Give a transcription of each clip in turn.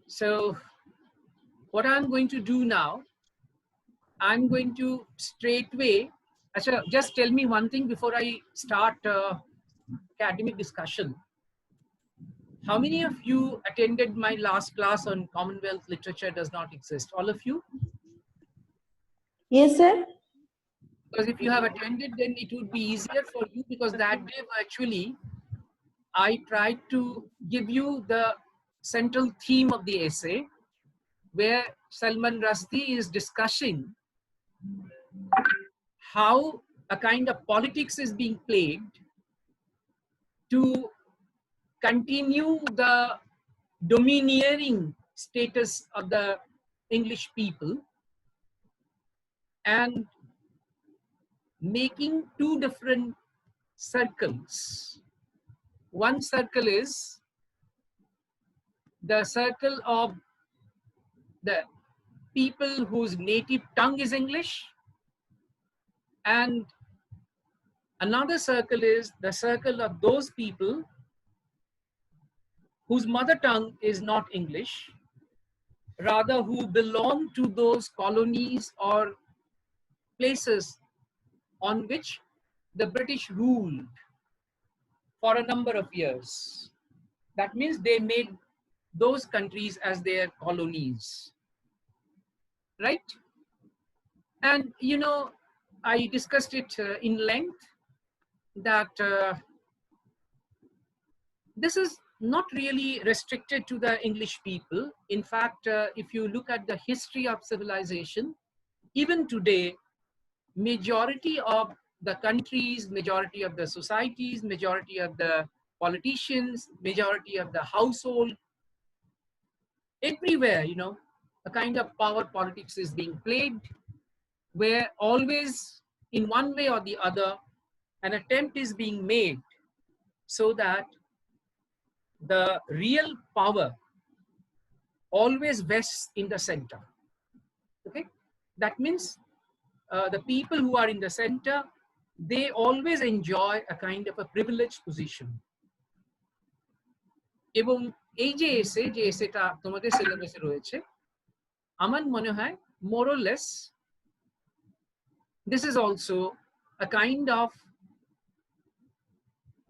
So what I'm going to do now, I'm going to straightway, Achha, just tell me one thing before I start academic discussion. How many of you attended my last class on Commonwealth literature does not exist? All of you? Yes, sir. Because if you have attended, then it would be easier for you, because that day virtually I tried to give you the central theme of the essay, where Salman Rusdie is discussing how a kind of politics is being played to continue the domineering status of the English people, and making two different circles. One circle is the circle of the people whose native tongue is English, and another circle is the circle of those people whose mother tongue is not English, rather who belong to those colonies or places on which the British ruled for a number of years. That means they made those countries as their colonies, right? And you know, I discussed it in length that this is not really restricted to the English people. In fact, if you look at the history of civilization, even today, majority of the countries, majority of the societies, majority of the politicians, majority of the household, everywhere, you know, a kind of power politics is being played, where always in one way or the other, an attempt is being made so that the real power always vests in the center. Okay, that means the people who are in the center, they always enjoy a kind of a privileged position. এবং এই যে এসেটা তোমাদের সিলেবাসে রয়েছে, আমার মনে হয় more or less this is also a kind of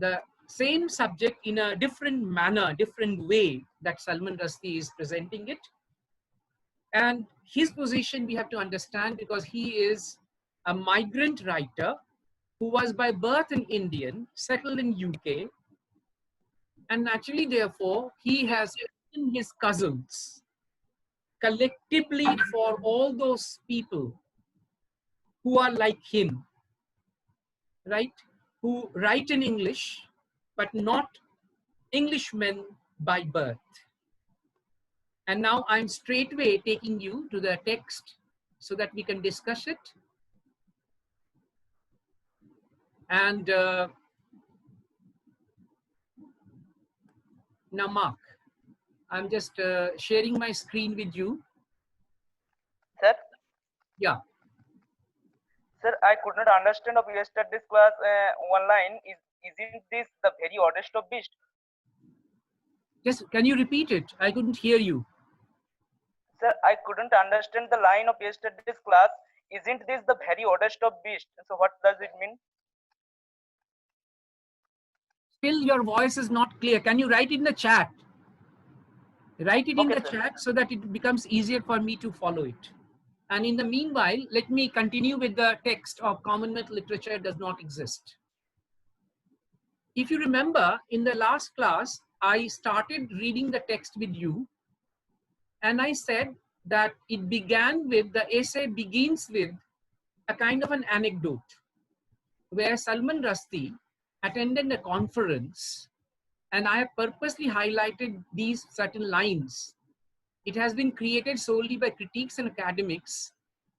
the same subject in a different manner, different way that Salman Rushdie is presenting it. And his position we have to understand, because he is a migrant writer who was by birth an Indian, settled in UK, and naturally, therefore, he has written his cousins collectively for all those people who are like him, right? Who write in English, but not Englishmen by birth. And now I'm straightway taking you to the text so that we can discuss it. And now, Mark, I'm just sharing my screen with you. Sir? Yeah. Sir, I could not understand of yesterday's class one line. Isn't this the very oddest of beast? Just, can you repeat it? I couldn't hear you. Sir, I couldn't understand the line of yesterday's class. Isn't this the very oddest of beast? So what does it mean? Still your voice is not clear. Can you write it in the chat? Write it in the chat so that it becomes easier for me to follow it. And in the meanwhile, let me continue with the text of Commonwealth literature does not exist. If you remember, in the last class, I started reading the text with you, and I said that it began with, the essay begins with a kind of an anecdote where Salman Rushdie attended a conference, and I have purposely highlighted these certain lines. It has been created solely by critics and academics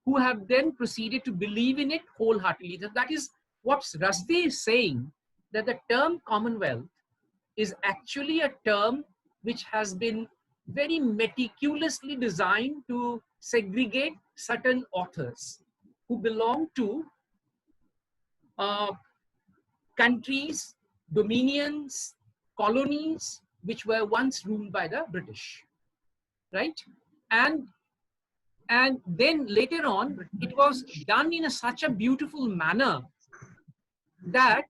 who have then proceeded to believe in it wholeheartedly. That is what Rusdie is saying, that the term Commonwealth is actually a term which has been very meticulously designed to segregate certain authors who belong to countries, dominions, colonies, which were once ruled by the British. right? And then later on, it was done in such a beautiful manner that,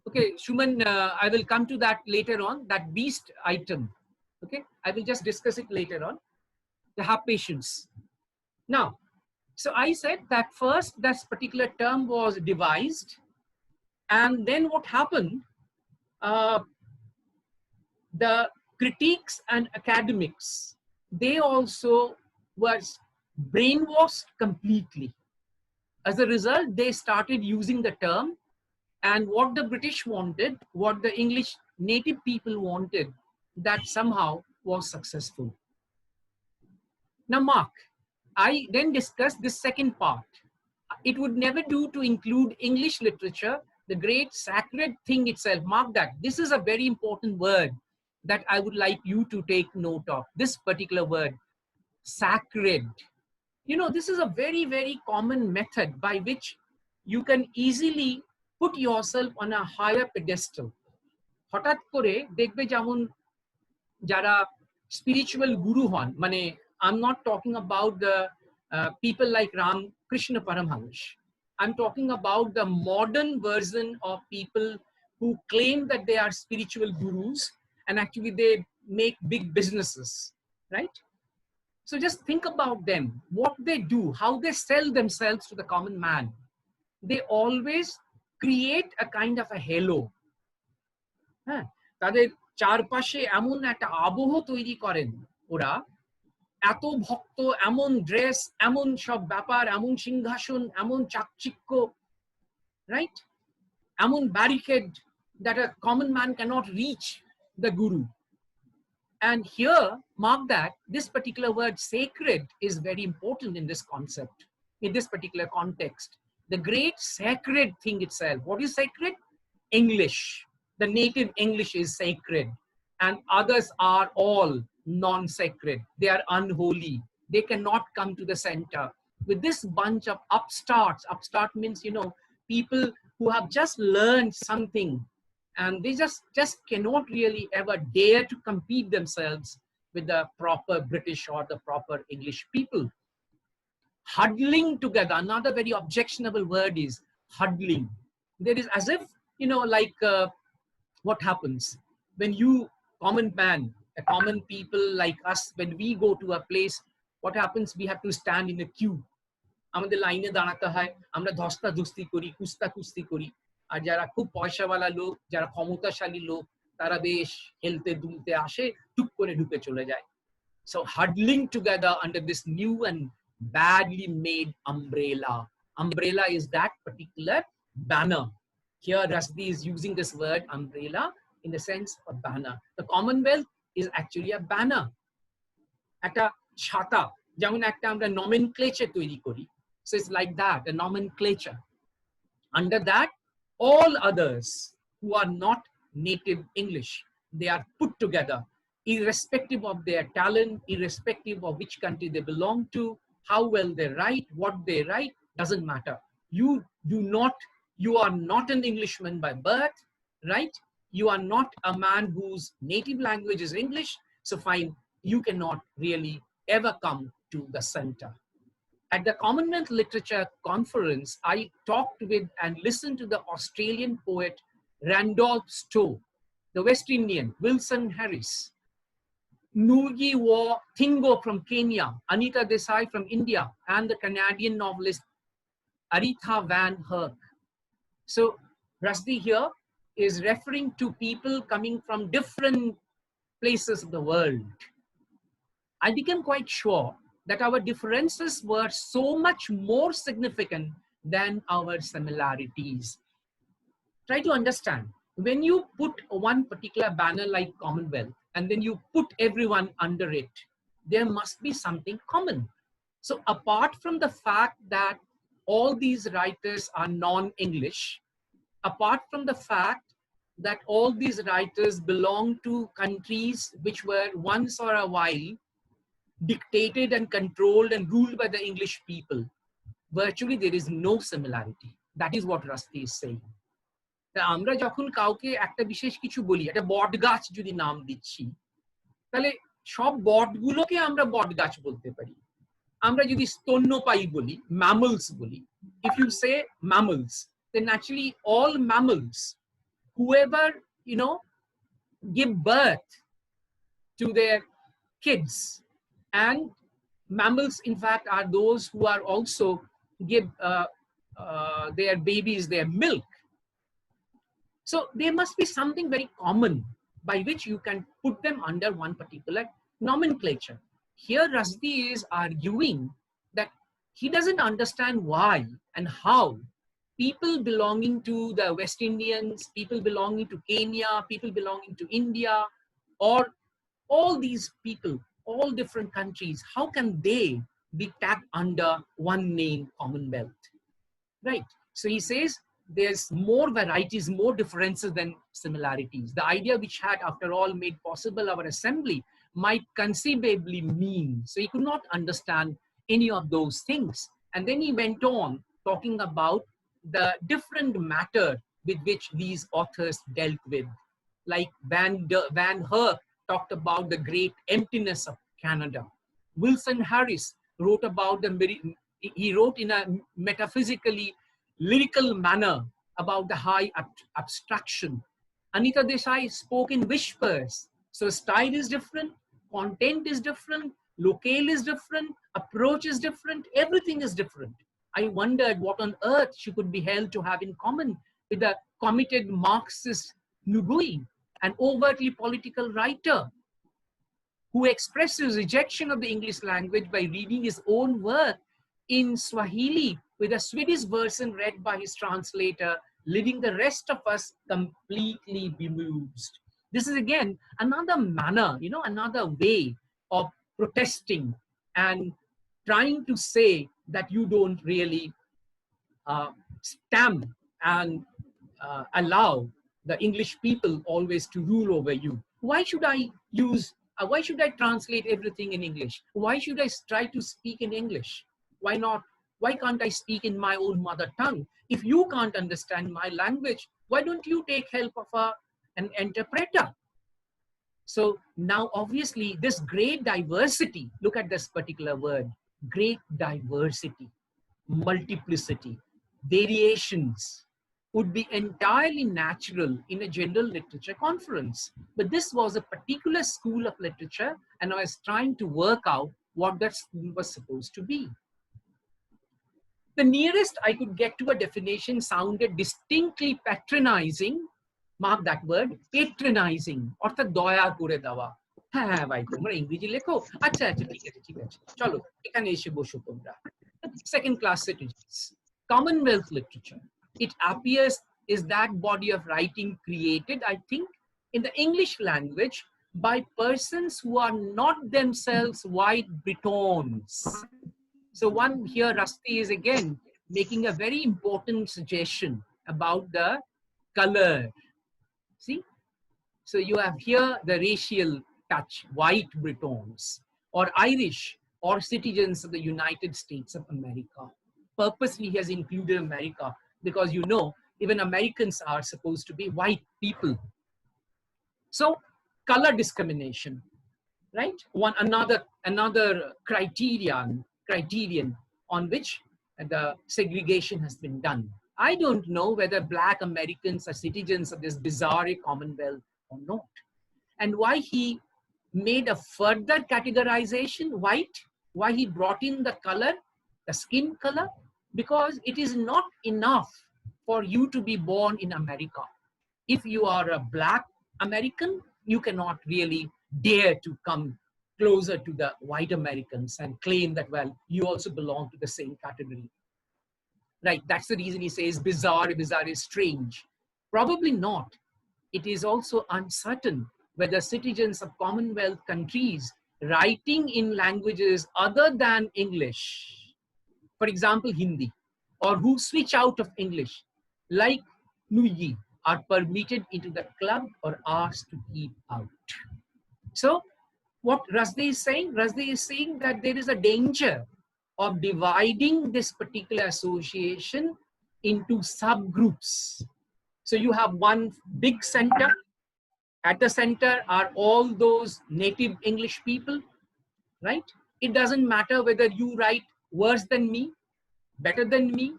okay, Shuman, I will come to that later on, that beast item. Okay, I will just discuss it later on. Have patience. Now, so I said that first, that particular term was devised, and then what happened? Uh, the critiques and academics, they also was brainwashed completely. As a result, they started using the term, and what the British wanted, what the English native people wanted, that somehow was successful. Now, Mark, I then discussed this second part. It would never do to include English literature, the great sacred thing itself. Mark that. This is a very important word that I would like you to take note of. This particular word, sacred. You know, this is a very, very common method by which you can easily put yourself on a higher pedestal. হঠাৎ করে দেখবে যেমন যারা spiritual guru হন, মানে I'm not talking about the people like Ram Krishna Paramhans. I'm talking about the modern version of people who claim that they are spiritual gurus, and actually they make big businesses, right? So just think about them, what they do, how they sell themselves to the common man. They always create a kind of a halo. হ্যাঁ, তাদের চারপাশে এমন একটা আবহ তৈরি করেন ওরা, এত ভক্ত, এমন ড্রেস, এমন সব ব্যাপার, এমন সিংহাসন, এমন চাকচিক্য, রাইট, এমন barricade that a common man cannot reach the guru. And here, mark that this particular word sacred is very important in this concept, in this particular context. The great sacred thing itself. What is sacred? English. The native English is sacred, and others are all non-sacred. They are unholy. They cannot come to the center. With this bunch of upstarts, upstart means, you know, people who have just learned something, and they just cannot really ever dare to compete themselves with the proper British or the proper English people. Huddling together, another very objectionable word is huddling. There is as if, you know, like what happens when you, common man, a common people like us, when we go to a place, what happens? We have to stand in a queue. আমাদের লাইনে দাঁড়াতে হয়, আমরা ধস্তাধস্তি করি, কুস্তাকুস্তি করি। আর যারা খুব পয়সাওয়ালা লোক, যারা ক্ষমতাশালী লোক, তারা বেশ হেলতে দুলতে আসে, টুক করে ঢুকে চলে যায়। So huddling together under this new and badly made umbrella. Umbrella is that particular banner. Here Rusdie is using this word umbrella in the sense of banner. The Commonwealth is actually a banner. একটা ছাতা, যেমন একটা আমরা nomenclature তৈরি করি, so it's like that, a nomenclature. Under that, all others who are not native English, they are put together, irrespective of their talent, irrespective of which country they belong to, how well they write, what they write, doesn't matter. You are not an Englishman by birth, right? You are not a man whose native language is English, so fine, you cannot really ever come to the center. At the Commonwealth Literature Conference, I talked with and listened to the Australian poet Randolph Stowe, the West Indian Wilson Harris, Ngugi Wa Thiong'o from Kenya, Anita Desai from India, and the Canadian novelist Aretha Van Herk. So Rusdie here is referring to people coming from different places of the world. I became quite sure that our differences were so much more significant than our similarities. Try to understand, when you put one particular banner like Commonwealth, and then you put everyone under it, there must be something common. So apart from the fact that all these writers are non-English, apart from the fact that all these writers belong to countries which were once or a while dictated and controlled and ruled by the English people, virtually there is no similarity. That is what Rusdie is saying. আমরা যখন কাউকে একটা বিশেষ কিছু বলি, একটা বট গাছ যদি নাম দিচ্ছি, তাহলে সব বটগুলোকে আমরা বট গাছ বলতে পারি। আমরা যদি স্তন্যপায়ী বলি, mammals বলি, if you say mammals, then actually all mammals, whoever, you know, give birth to their kids, and mammals in fact are those who are also give their babies their milk. So there must be something very common by which you can put them under one particular nomenclature. Here Rusdie is arguing that he doesn't understand why and how people belonging to the West Indians, people belonging to Kenya, people belonging to India, or all these people, all different countries, how can they be tagged under one name, Commonwealth? Right. So he says there's more varieties, more differences than similarities. The idea which had, after all, made possible our assembly might conceivably mean. So he could not understand any of those things. And then he went on talking about the different matter with which these authors dealt with. Like Van Herk talked about the great emptiness of Canada. Wilson Harris wrote about he wrote in a metaphysically lyrical manner about the high abstraction. Anita Desai spoke in whispers. So style is different, content is different, locale is different, approach is different, everything is different. I wondered what on earth she could be held to have in common with the committed Marxist Nugui, an overtly political writer who expressed his rejection of the English language by reading his own work in Swahili with a Swedish version read by his translator, leaving the rest of us completely bemused. This is again another manner, you know, another way of protesting and trying to say that you don't really stamp and allow the English people always to rule over you. Why should I why should I translate everything in English? Why should I try to speak in English? Why not? Why can't I speak in my own mother tongue? If you can't understand my language, why don't you take help of an interpreter? So now, obviously, this great diversity, look at this particular word, great diversity, multiplicity, variations, would be entirely natural in a general literature conference. But this was a particular school of literature, and I was trying to work out what that school was supposed to be. The nearest I could get to a definition sounded distinctly patronizing. Mark that word, patronizing, অর্থাৎ দয়া করে দেওয়া। হ্যাঁ ভাই তোমরা ইংরেজি লেখো, আচ্ছা আচ্ছা ঠিক আছে ঠিক আছে, চলো এখানে এসে বসো তোমরা। Second class citizens. Commonwealth literature, it appears, is that body of writing created, I think, in the English language by persons who are not themselves white Britons. So one here, Rusty is again making a very important suggestion about the color. See? So you have here the racial touch, white Britons, or Irish, or citizens of the United States of America. Purposely he has included America because, you know, even Americans are supposed to be white people. So color discrimination, right? Another criterion on which the segregation has been done. I don't know whether Black Americans are citizens of this bizarre Commonwealth or not. And why he made a further categorization, white, why he brought in the color, the skin color, because it is not enough for you to be born in America. If you are a Black American, you cannot really dare to come closer to the white Americans and claim that, well, you also belong to the same category. Right, that's the reason he says bizarre is strange. Probably not. It is also uncertain whether citizens of Commonwealth countries writing in languages other than English, for example, Hindi, or who switch out of English, like Nuyi, are permitted into the club or asked to keep out. So what Rusdie is saying? Rusdie is saying that there is a danger of dividing this particular association into subgroups. So you have one big center, At the center are all those native English people, right? It doesn't matter whether you write worse than me, better than me,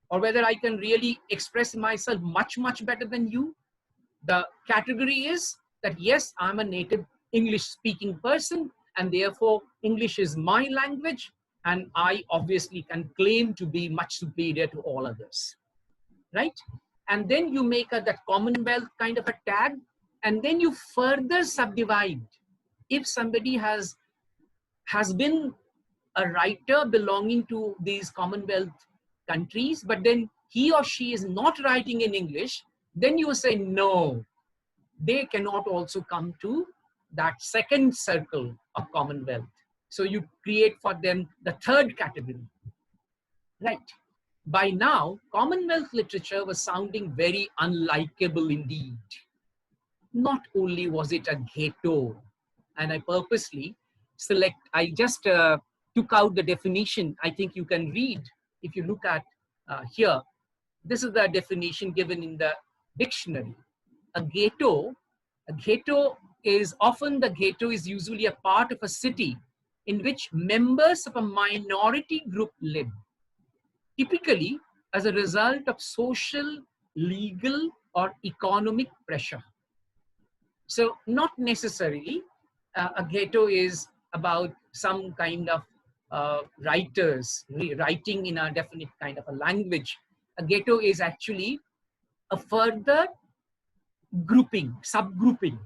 or whether I can really express myself much, much better than you. The category is that, yes, I'm a native English speaking person, and therefore English is my language, and I obviously can claim to be much superior to all others, right? And then you make that Commonwealth kind of a tag, and then you further subdivide. If somebody has been a writer belonging to these Commonwealth countries, but then he or she is not writing in English, then you say, no, they cannot also come to that second circle of Commonwealth. So you create for them the third category, right? By now, Commonwealth literature was sounding very unlikable indeed. Not only was it a ghetto, and I purposely I just took out the definition. I think you can read if you look at here. This is the definition given in the dictionary. A ghetto is often, the ghetto is usually a part of a city in which members of a minority group live, typically as a result of social, legal, or economic pressure. So not necessarily a ghetto is about some kind of writers writing in a definite kind of a language. A ghetto is actually a further grouping, subgrouping,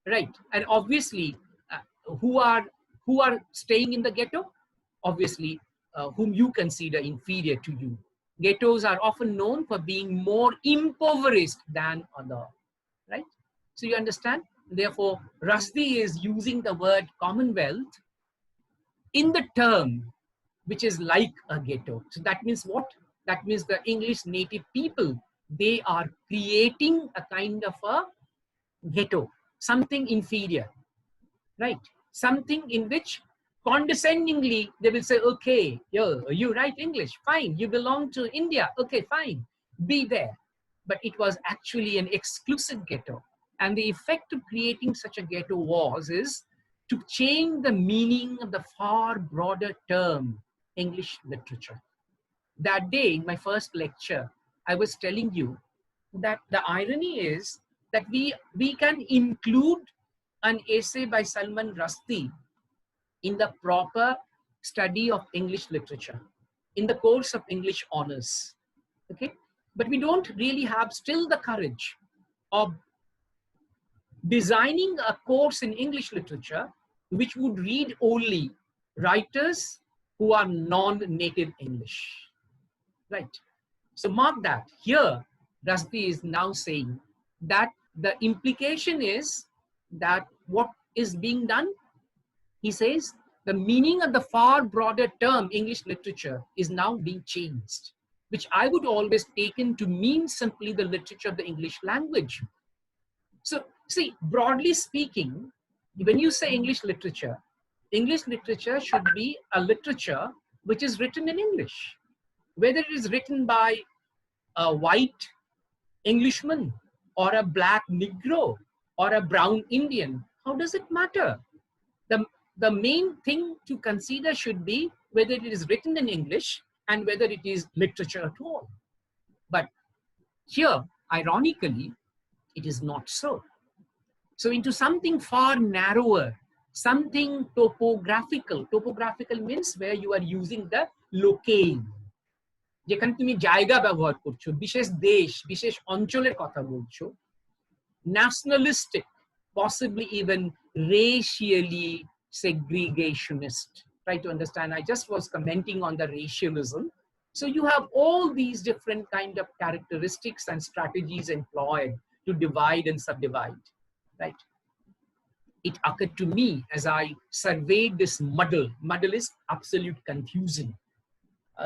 right? And obviously, who are staying in the ghetto? Obviously, whom you consider inferior to you. Ghettos are often known for being more impoverished than other, right? So you understand? Therefore, Rusdie is using the word Commonwealth in the term which is like a ghetto. So that means what? That means the English native people, they are creating a kind of a ghetto, something inferior, right? Something in which condescendingly they will say, okay, you write English, fine. You belong to India, okay, fine, be there. But it was actually an exclusive ghetto. And the effect of creating such a ghetto is to change the meaning of the far broader term, English literature. That day in my first lecture, I was telling you that the irony is that we can include an essay by Salman Rushdie in the proper study of English literature, in the course of English honors, okay? But we don't really have still the courage of designing a course in English literature which would read only writers who are non-native English, right? So mark that. Here, Rusdie is now saying that the implication is that what is being done, he says, the meaning of the far broader term English literature is now being changed, which I would always taken to mean simply the literature of the English language. So see, broadly speaking, when you say English literature should be a literature which is written in English. Whether it is written by a white Englishman or a black Negro or a brown Indian, how does it matter? The main thing to consider should be whether it is written in English and whether it is literature at all. But here, ironically, it is not so. So into something far narrower, something topographical. Topographical means where you are using the locale. যেখানে তুমি জায়গা ব্যবহার করছো, বিশেষ দেশ, বিশেষ অঞ্চলের কথা বলছো, nationalistic, possibly even racially segregationist. Try to understand. I just was commenting on the racialism. So you have all these different kind of characteristics and strategies employed to divide and subdivide, right? It occurred to me as I surveyed this muddle. Muddle is absolute confusion.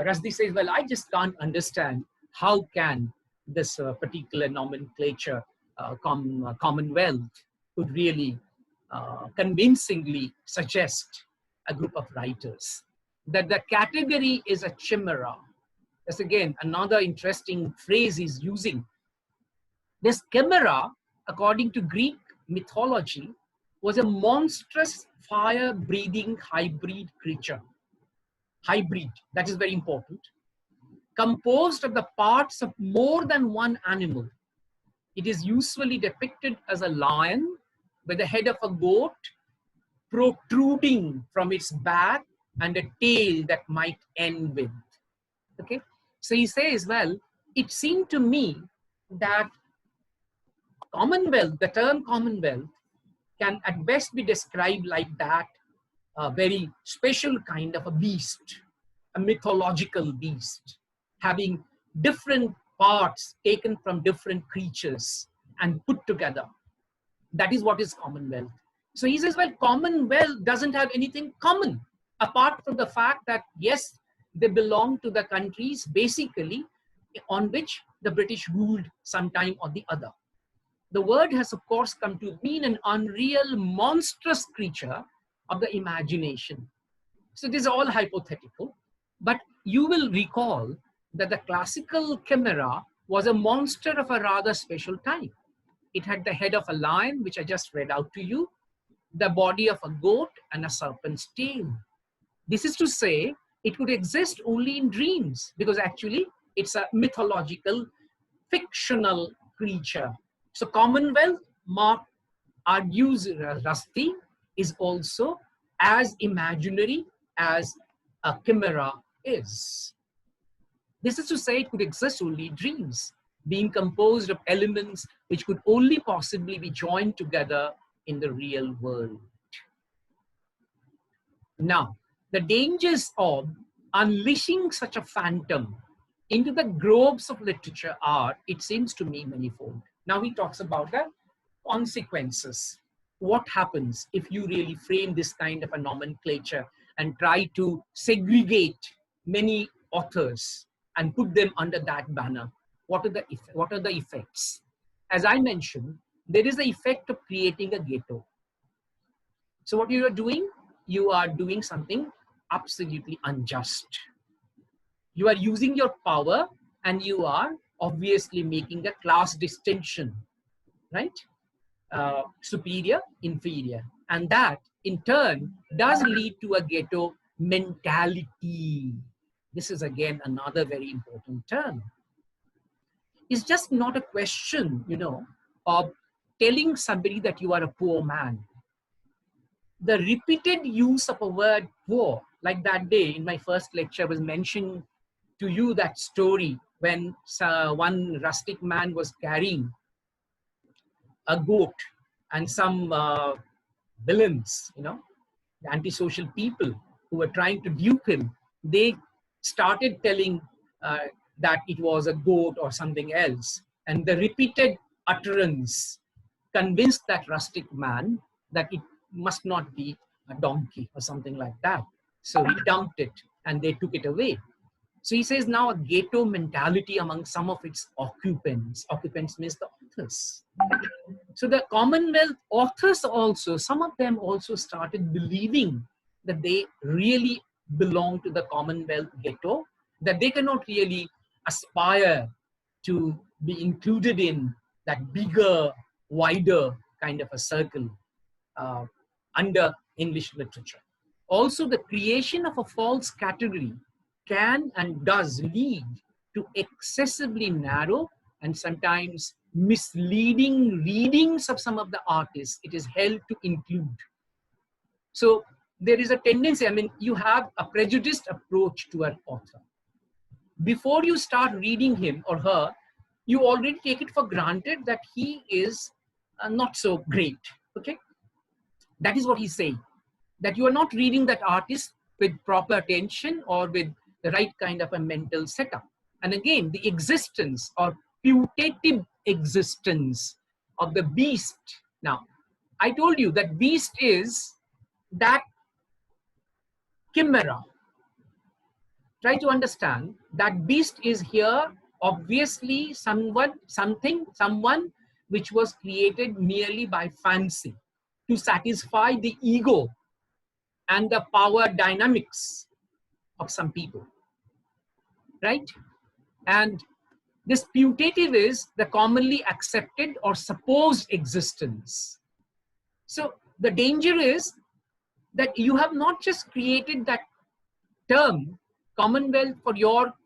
Rusdie says, well, I just can't understand how can this particular nomenclature, Commonwealth, could really convincingly suggest a group of writers. That the category is a chimera. That's again another interesting phrase he's using. This chimera, according to Greek mythology was a monstrous fire-breathing hybrid creature. Hybrid, that is very important. Composed of the parts of more than one animal. It is usually depicted as a lion with the head of a goat protruding from its back and a tail that might end with. Okay, so he says, well, it seemed to me that Commonwealth, the term Commonwealth, can at best be described like that, a very special kind of a beast, a mythological beast, having different parts taken from different creatures and put together. That is what is Commonwealth. So he says, well, Commonwealth doesn't have anything common, apart from the fact that, yes, they belong to the countries basically on which the British ruled sometime or the other. The word has, of course, come to mean an unreal, monstrous creature of the imagination. So this is all hypothetical, but you will recall that the classical chimera was a monster of a rather special type. It had the head of a lion, which I just read out to you, the body of a goat, and a serpent's tail. This is to say, it could exist only in dreams, because actually it's a mythological, fictional creature. So Commonwealth, Mark argues, Rusdie, is also as imaginary as a chimera is. This is to say, it could exist only in dreams, being composed of elements which could only possibly be joined together in the real world. Now, the dangers of unleashing such a phantom into the groves of literature are, it seems to me, manifold. Now he talks about the consequences. What happens if you really frame this kind of a nomenclature and try to segregate many authors and put them under that banner? What are the effects? As I mentioned, there is the effect of creating a ghetto. So what you are doing something absolutely unjust. You are using your power and you are obviously making a class distinction, right? Superior, inferior. And that in turn does lead to a ghetto mentality. This is again another very important term. It's just not a question, of telling somebody that you are a poor man. The repeated use of a word poor, like that day in my first lecture was mentioned to you that story when one rustic man was carrying a goat and some villains, the antisocial people who were trying to dupe him, they started telling that it was a goat or something else. And the repeated utterance convinced that rustic man that it must not be a donkey or something like that. So he dumped it and they took it away. So he says now a ghetto mentality among some of its occupants. Occupants means the authors. So the Commonwealth authors also, some of them also started believing that they really belong to the Commonwealth ghetto, that they cannot really aspire to be included in that bigger, wider kind of a circle under English literature. Also, the creation of a false category can and does lead to excessively narrow and sometimes misleading readings of some of the artists it is held to include. So there is a tendency, you have a prejudiced approach to an author. Before you start reading him or her, you already take it for granted that he is not so great, okay? That is what he's saying, that you are not reading that artist with proper attention or with the right kind of a mental setup. And again, the existence or putative existence of the beast. Now, I told you that beast is that chimera. Try to understand that beast is here obviously someone which was created merely by fancy to satisfy the ego and the power dynamics of some people, right? And this putative is the commonly accepted or supposed existence So the danger is that you have not just created that term Commonwealth for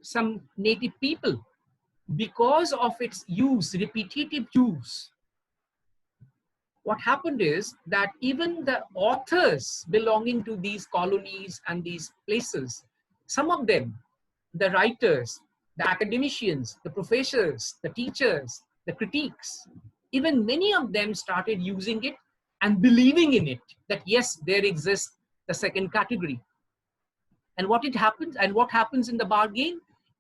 some native people. Because of its use, repetitive use, what happened is that even the authors belonging to these colonies and these places, some of them, the writers, the academicians, the professors, the teachers, the critics, even many of them started using it and believing in it, that yes, there exists the second category. And what happens in the bargain?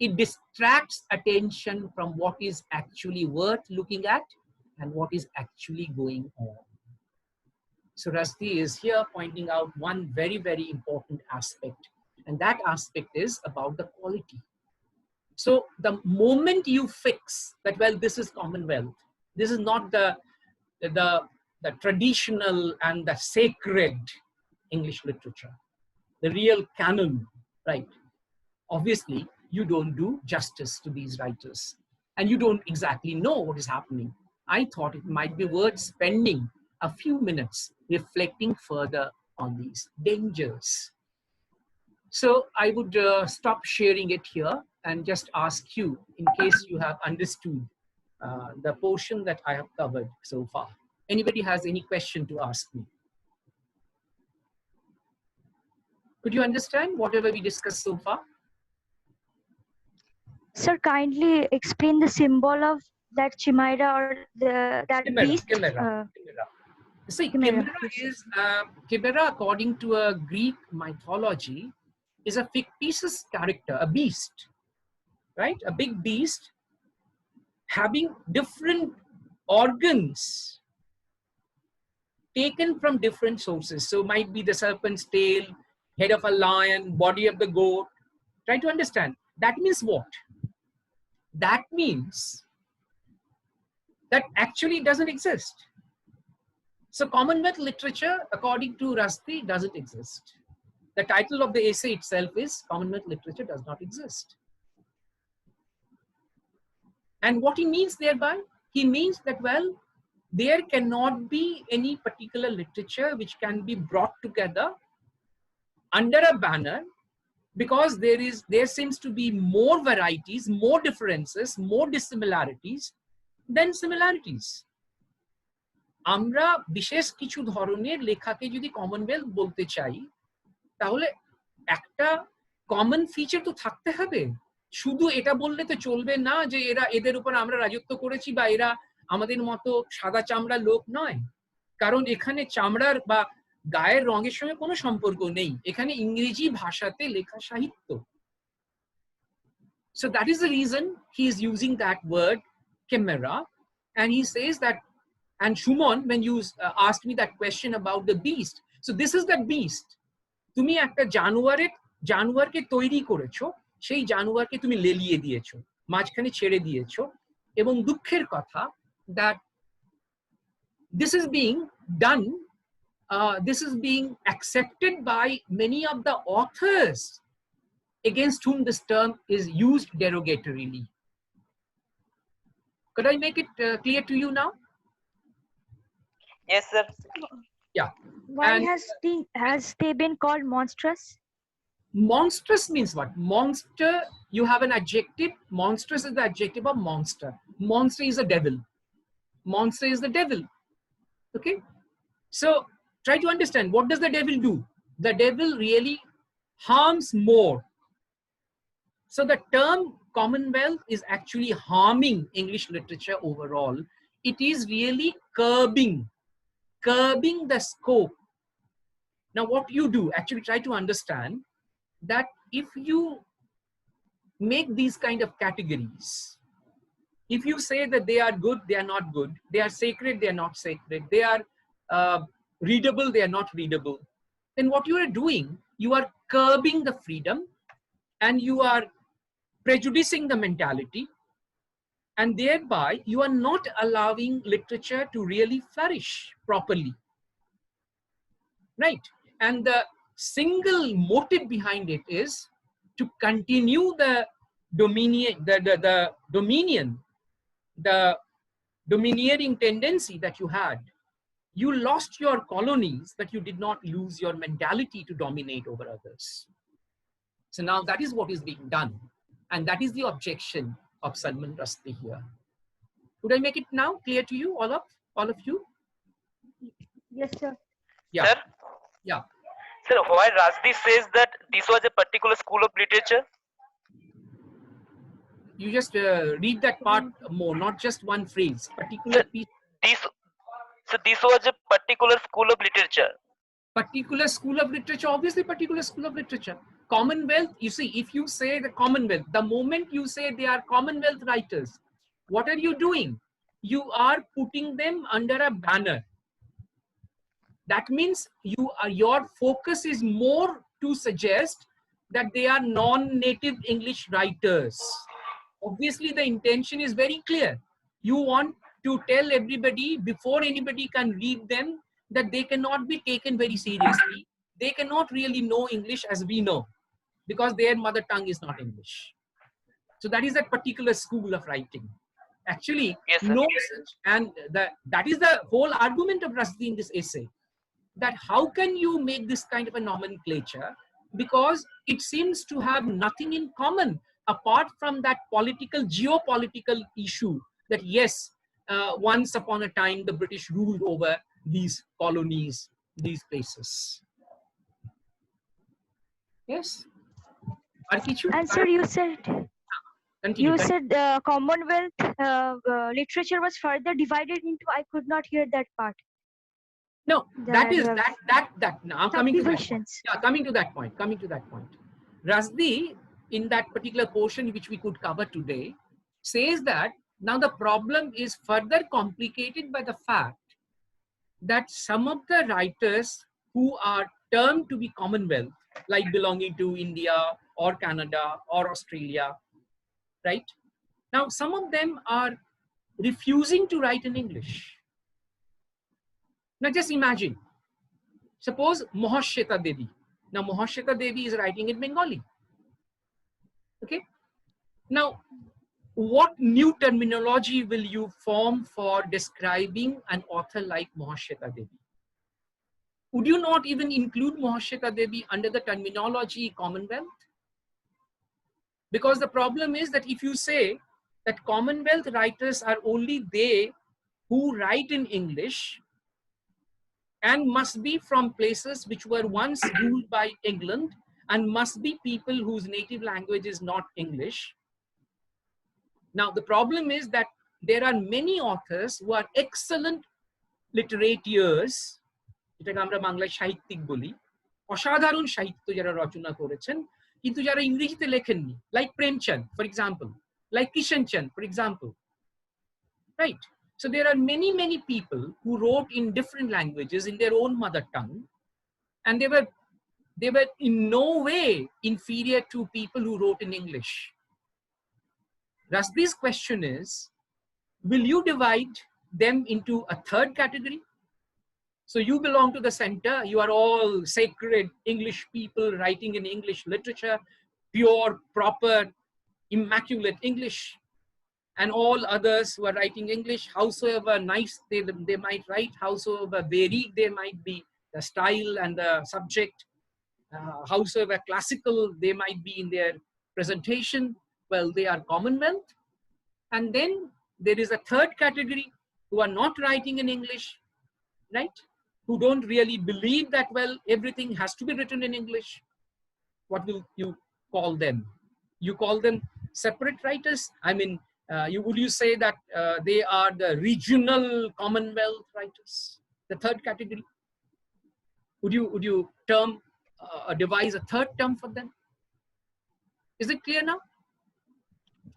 It distracts attention from what is actually worth looking at and what is actually going on. So Rusdie is here pointing out one very, very important aspect. And that aspect is about the quality. So the moment you fix that, well, this is Commonwealth, this is not the traditional and the sacred English literature, the real canon, right? Obviously, you don't do justice to these writers and you don't exactly know what is happening. I thought it might be worth spending a few minutes reflecting further on these dangers. So I would stop sharing it here and just ask you, in case you have understood the portion that I have covered so far. Anybody has any question to ask me? Could you understand whatever we discussed so far? Sir, kindly explain the symbol of that chimera or that beast. Chimera. See, Chimera. chimera, according to a Greek mythology, is a fictitious character, a beast, right? A big beast having different organs taken from different sources. So might be the serpent's tail, head of a lion, body of the goat. Try to understand. That means what? That means that actually doesn't exist. So Commonwealth literature, according to Rusdie, doesn't exist. The title of the essay itself is Commonwealth literature does not exist. And what he means thereby? He means that, well, there cannot be any particular literature which can be brought together under a banner, because there seems to be more varieties, more differences, more dissimilarities than similarities. আমরা বিশেষ কিছু ধরনের লেখাকে যদি Commonwealth বলতে চাই, তাহলে একটা কমন ফিচার তো থাকতে হবে। শুধু এটা বললে তো চলবে না যে এদের উপর আমরা রাজত্ব করেছি বা এরা আমাদের মতো সাদা চামড়ার লোক নয়। কারণ এখানে চামড়ার বা গায়ের রঙের সঙ্গে কোনো সম্পর্ক নেই, এখানে ইংরেজি ভাষাতে লেখা সাহিত্য। So that is the reason he is using that word chimera, and he says that, and Shumon, when you asked me that question about the beast, so this is that beast. তুমি একটা জানোয়ারকে তৈরি করেছো, সেই জানোয়ারকে তুমি লেলিয়ে দিয়েছো, মাঝখানে ছেড়ে দিয়েছো, এবং দুঃখের কথা that this is being done, this is being accepted by many of the authors against whom this term is used derogatorily. Could I make it clear to you now? Yes, sir. Yeah. Why has they been called monstrous? Monstrous means what? Monster, you have an adjective. Monstrous is the adjective of monster. Monster is a devil. Monster is the devil. Okay? So try to understand, what does the devil do? The devil really harms more. So the term Commonwealth is actually harming English literature overall. It is really curbing the scope. Now what you do, actually try to understand that if you make these kind of categories, if you say that they are good, they are not good, they are sacred, they are not sacred, they are readable, they are not readable, then what you are doing, you are curbing the freedom and you are prejudicing the mentality, and thereby you are not allowing literature to really flourish properly, right? And the single motive behind it is to continue the domineering tendency that you had. You lost your colonies, but you did not lose your mentality to dominate over others. So now that is what is being done. And that is the objection of Salman Rushdie here. Could I make it now clear to you, all of you? Yes, sir. Yeah. Sir? Yeah. Sir, why Rusdie says that this was a particular school of literature? You just read that part more, not just one phrase, particular Sir, piece. this was a particular school of literature. Particular school of literature, obviously particular school of literature. Commonwealth, you see, if you say the Commonwealth, the moment you say they are Commonwealth writers, what are you doing? You are putting them under a banner. That means your focus is more to suggest that they are non-native English writers. Obviously, the intention is very clear. You want to tell everybody before anybody can read them that they cannot be taken very seriously. They cannot really know English as we know because their mother tongue is not English. So that is that particular school of writing. Actually, Yes, sir. no such, and that is the whole argument of Rusdie in this essay. That how can you make this kind of a nomenclature, because it seems to have nothing in common apart from that geopolitical issue that yes, once upon a time the British ruled over these colonies, these places. Yes. And sir, you said Continue. Commonwealth literature was further divided into. I could not hear that part. No, that is that. Now I'm coming to that point. Subdivisions. Yeah, coming to that point. Rusdie, in that particular portion which we could cover today, says that now the problem is further complicated by the fact that some of the writers who are termed to be Commonwealth, like belonging to India or Canada or Australia, right? Now, some of them are refusing to write in English. Now, just imagine. Suppose Mohasheta Devi. Now, Mohasheta Devi is writing in Bengali. Okay. Now, what new terminology will you form for describing an author like Mohasheta Devi? Would you not even include Mohasheta Devi under the terminology Commonwealth? Because the problem is that if you say that Commonwealth writers are only they who write in English and must be from places which were once ruled by England and must be people whose native language is not English. Now, the problem is that there are many authors who are excellent literateurs, যেটাকে আমরা বাংলায় সাহিত্যিক বলি, অসাধারণ সাহিত্য যারা রচনা করেছেন, কিন্তু যারা ইংরেজিতে লেখেননি, like Premchand, for example, like Kishanchand, for example, right? So there are many people who wrote in different languages in their own mother tongue, and they were in no way inferior to people who wrote in English. Rusdie's question is, will you divide them into a third category? So you belong to the center, you are all sacred English people writing in English literature, pure, proper, immaculate English. And all others who are writing English, howsoever nice they might write, howsoever varied they might be, the style and the subject, howsoever classical they might be in their presentation, well, they are Commonwealth. And then there is a third category who are not writing in English, right? Who don't really believe that, well, everything has to be written in English. What will you call them? You call them separate writers? I mean, would you say that they are the regional Commonwealth writers, the third category? Would you devise a third term for them? Is it clear now?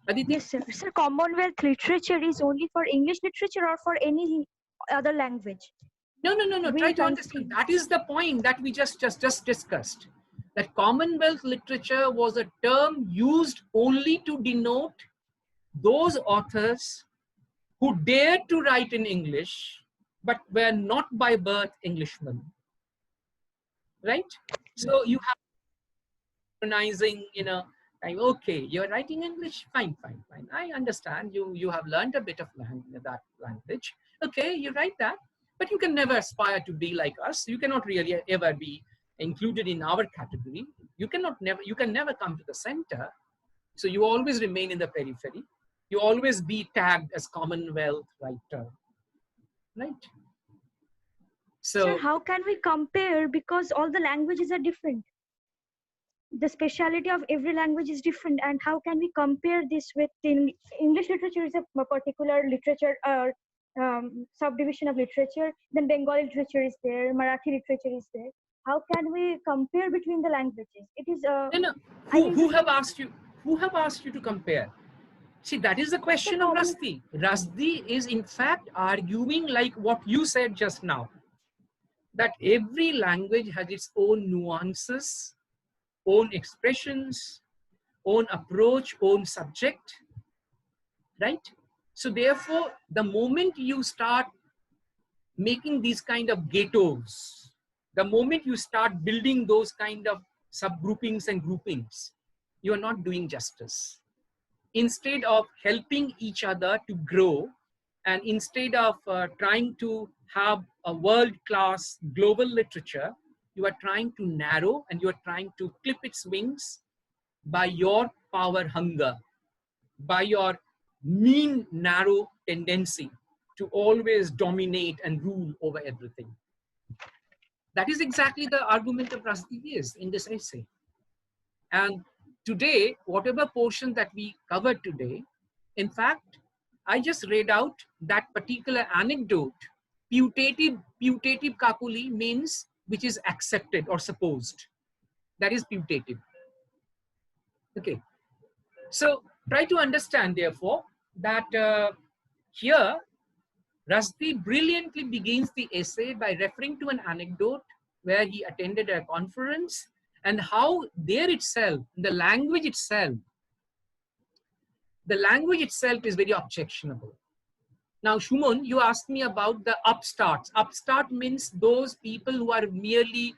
Aditi? Yes, sir. Sir, Commonwealth literature is only for English literature or for any other language? No. Try to understand. That is the point that we just discussed. That Commonwealth literature was a term used only to denote those authors who dared to write in English, but were not by birth Englishmen. Right? So you have recognizing, like, okay, you're writing English, fine. I understand. You have learned a bit of that language. Okay, you write that. but you can never aspire to be like us. You cannot really ever be included in our category. You can never come to the center. So you always remain in the periphery. You always be tagged as Commonwealth writer, right? So Sir, how can we compare, because all the languages are different? The speciality of every language is different, and how can we compare this with English literature is a particular literature or subdivision of literature, then Bengali literature is there, Marathi literature is there. How can we compare between the languages? It is who have asked you to compare? See, that is the question of Rusdie. Rusdie is in fact arguing like what you said just now, that every language has its own nuances, own expressions, own approach, own subject, right? So therefore, the moment you start making these kind of ghettos, the moment you start building those kind of subgroupings and groupings, you are not doing justice. Instead of helping each other to grow, and instead of trying to have a world-class global literature, you are trying to narrow and you are trying to clip its wings by your power hunger, by your mean, narrow tendency to always dominate and rule over everything. That is exactly the argument of Rusdie is in this essay. And today, whatever portion that we covered today, in fact, I just read out that particular anecdote. Putative kakuli means which is accepted or supposed. That is putative. Okay. So try to understand, therefore, that here Rusdie brilliantly begins the essay by referring to an anecdote where he attended a conference, and how there itself, the language itself is very objectionable. Now, Shumon, you asked me about the upstarts. Upstart means those people who are merely,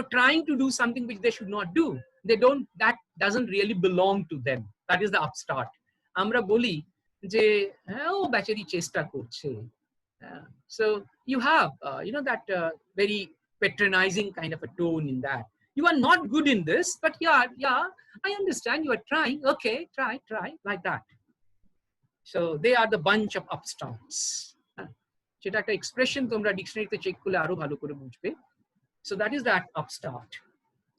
trying to do something which they should not do. That doesn't really belong to them. That is the upstart. Amra boli je oh bachari chesta korche. So you have, that very patronizing kind of a tone in that. You are not good in this, but yeah, I understand you are trying. Okay, try, like that. So they are the bunch of upstarts. সেটা একটা expression তোমরা ডিকশনারিতে check করলে আরো ভালো করে বুঝবে. So that is that upstart.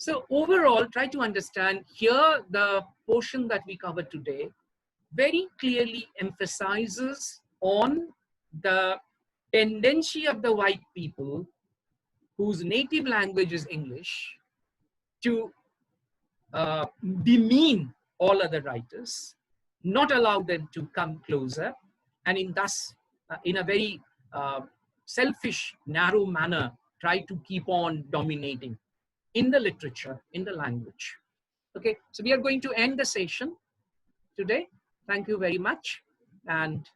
So overall, try to understand here the portion that we covered today very clearly emphasizes on the tendency of the white people whose native language is English to demean all other writers, not allow them to come closer, and in a very selfish, narrow manner, try to keep on dominating in the literature, in the language. Okay, so we are going to end the session today. Thank you very much, and